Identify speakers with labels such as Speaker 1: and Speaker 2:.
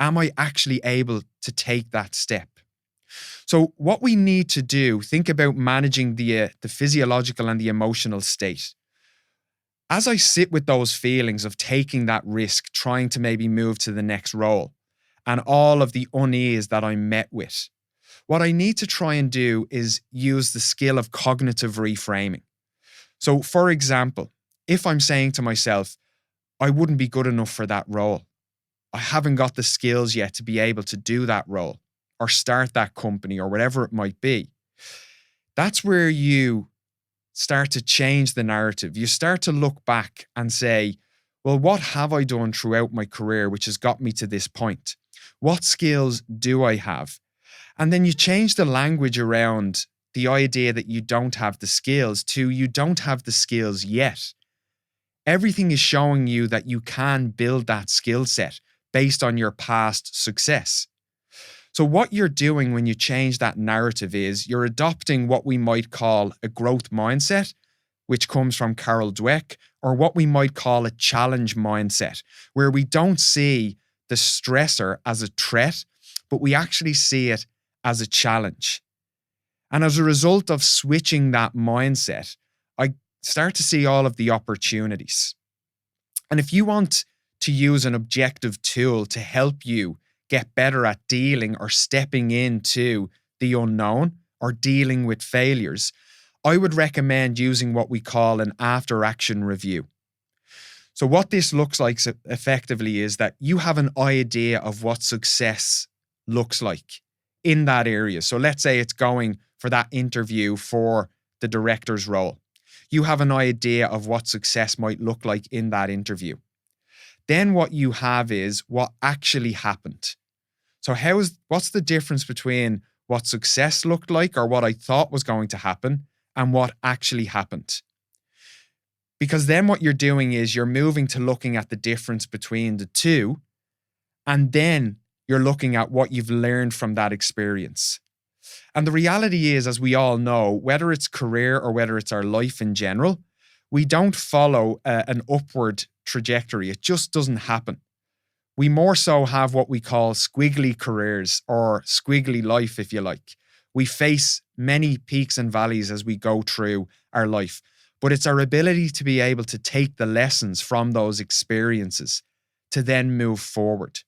Speaker 1: am I actually able to take that step? So what we need to do, think about managing the physiological and the emotional state. As I sit with those feelings of taking that risk, trying to maybe move to the next role, and all of the unease that I'm met with, what I need to try and do is use the skill of cognitive reframing. So, for example, if I'm saying to myself, I wouldn't be good enough for that role, I haven't got the skills yet to be able to do that role or start that company or whatever it might be, that's where you start to change the narrative. You start to look back and say, well, what have I done throughout my career which has got me to this point? What skills do I have? And then you change the language around the idea that you don't have the skills to you don't have the skills yet. Everything is showing you that you can build that skill set based on your past success. So what you're doing when you change that narrative is you're adopting what we might call a growth mindset, which comes from Carol Dweck, or what we might call a challenge mindset, where we don't see the stressor as a threat, but we actually see it as a challenge. And as a result of switching that mindset, I start to see all of the opportunities. And if you want to use an objective tool to help you get better at dealing or stepping into the unknown or dealing with failures, I would recommend using what we call an after-action review. So what this looks like effectively is that you have an idea of what success looks like in that area. So let's say it's going for that interview for the director's role. You have an idea of what success might look like in that interview. Then what you have is what actually happened. So what's the difference between what success looked like or what I thought was going to happen and what actually happened? Because then what you're doing is you're moving to looking at the difference between the two, and then you're looking at what you've learned from that experience. And the reality is, as we all know, whether it's career or whether it's our life in general, we don't follow an upward trajectory. It just doesn't happen. We more so have what we call squiggly careers or squiggly life, if you like. We face many peaks and valleys as we go through our life, but it's our ability to be able to take the lessons from those experiences to then move forward.